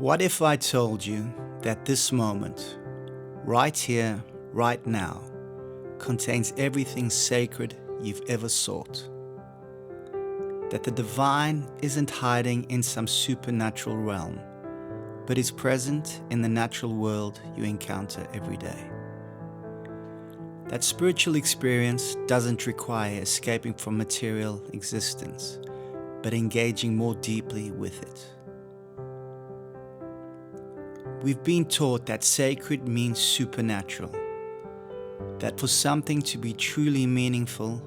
What if I told you that this moment, right here, right now, contains everything sacred you've ever sought? That the divine isn't hiding in some supernatural realm, but is present in the natural world you encounter every day. That spiritual experience doesn't require escaping from material existence, but engaging more deeply with it. We've been taught that sacred means supernatural, that for something to be truly meaningful,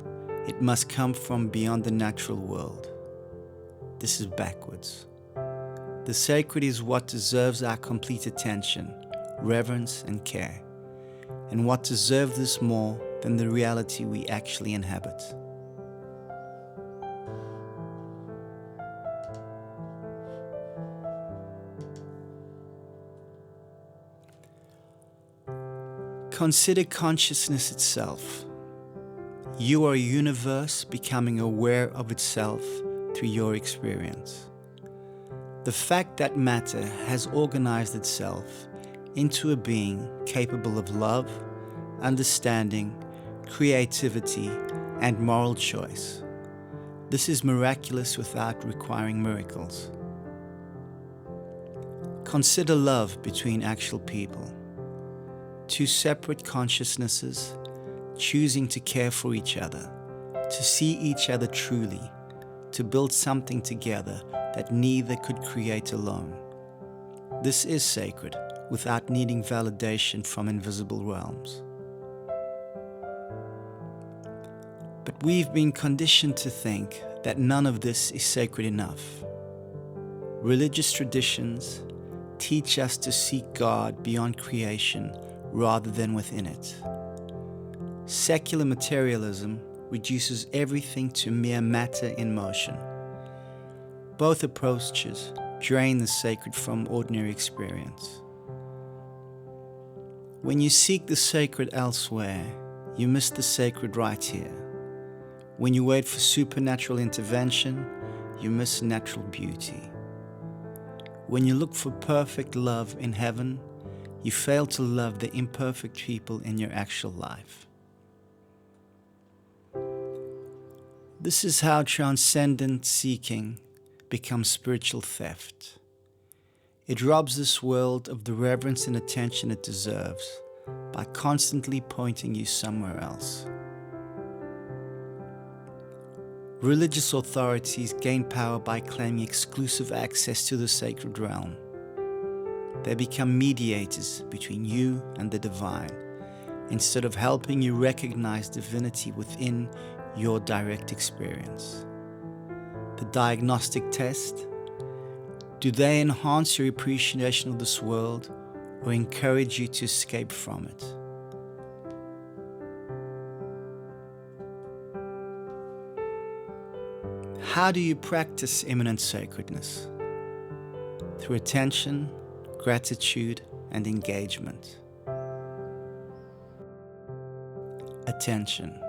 it must come from beyond the natural world. This is backwards. The sacred is what deserves our complete attention, reverence, and care, and what deserves this more than the reality we actually inhabit. Consider consciousness itself. You are a universe becoming aware of itself through your experience. The fact that matter has organized itself into a being capable of love, understanding, creativity, and moral choice. This is miraculous without requiring miracles. Consider love between actual people. Two separate consciousnesses choosing to care for each other, to see each other truly, to build something together that neither could create alone. This is sacred without needing validation from invisible realms. But we've been conditioned to think that none of this is sacred enough. Religious traditions teach us to seek God beyond creation rather than within it. Secular materialism reduces everything to mere matter in motion. Both approaches drain the sacred from ordinary experience. When you seek the sacred elsewhere, you miss the sacred right here. When you wait for supernatural intervention, you miss natural beauty. When you look for perfect love in heaven, you fail to love the imperfect people in your actual life. This is how transcendent seeking becomes spiritual theft. It robs this world of the reverence and attention it deserves by constantly pointing you somewhere else. Religious authorities gain power by claiming exclusive access to the sacred realm. They become mediators between you and the divine, instead of helping you recognize divinity within your direct experience. The diagnostic test: do they enhance your appreciation of this world or encourage you to escape from it? How do you practice immanent sacredness? Through attention, gratitude, and engagement. Attention.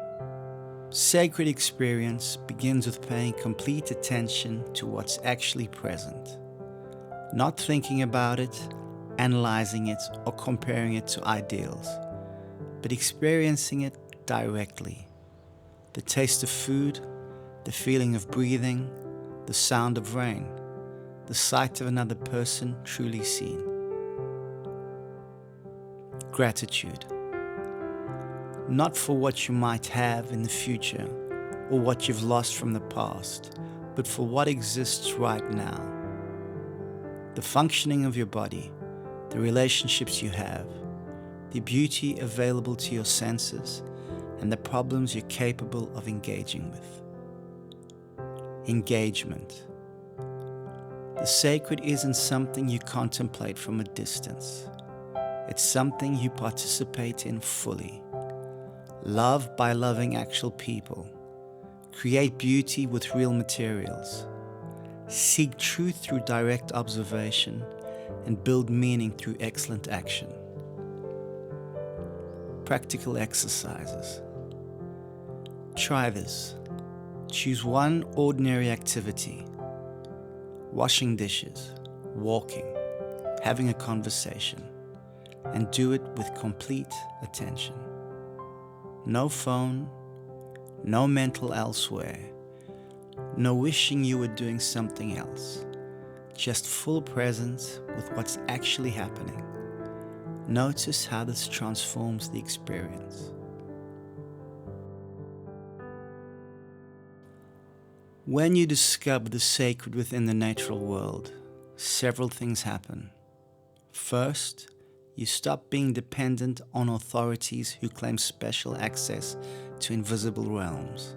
Sacred experience begins with paying complete attention to what's actually present, not thinking about it, analyzing it, or comparing it to ideals, but experiencing it directly. The taste of food, the feeling of breathing, the sound of rain, the sight of another person truly seen. Gratitude. Not for what you might have in the future or what you've lost from the past, but for what exists right now. The functioning of your body, the relationships you have, the beauty available to your senses, and the problems you're capable of engaging with. Engagement. The sacred isn't something you contemplate from a distance. It's something you participate in fully. Love by loving actual people. Create beauty with real materials. Seek truth through direct observation and build meaning through excellent action. Practical exercises. Try this. Choose one ordinary activity: washing dishes, walking, having a conversation, and do it with complete attention. No phone, no mental elsewhere, no wishing you were doing something else. Just full presence with what's actually happening. Notice how this transforms the experience. When you discover the sacred within the natural world, several things happen. First, you stop being dependent on authorities who claim special access to invisible realms.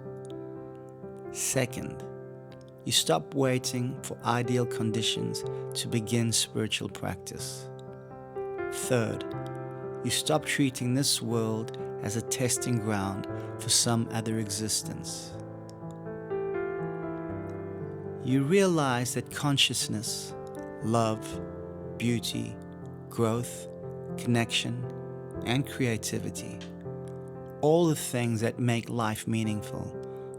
Second, you stop waiting for ideal conditions to begin spiritual practice. Third, you stop treating this world as a testing ground for some other existence. You realize that consciousness, love, beauty, growth, connection, and creativity, all the things that make life meaningful,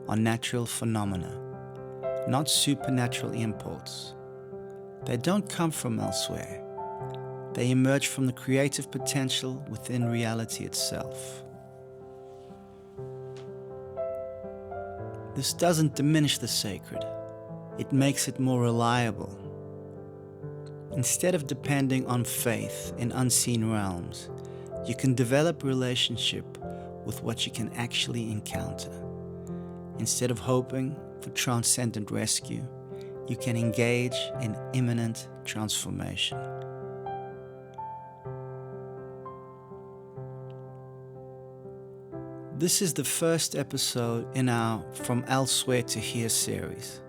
are natural phenomena, not supernatural imports. They don't come from elsewhere. They emerge from the creative potential within reality itself. This doesn't diminish the sacred. It makes it more reliable. Instead of depending on faith in unseen realms, you can develop relationship with what you can actually encounter. Instead of hoping for transcendent rescue, you can engage in immanent transformation. This is the first episode in our From Elsewhere to Here series.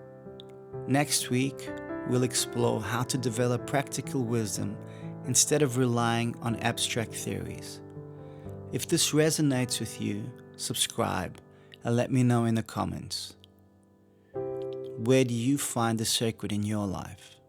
Next week, we'll explore how to develop practical wisdom instead of relying on abstract theories. If this resonates with you, subscribe and let me know in the comments. Where do you find the sacred in your life?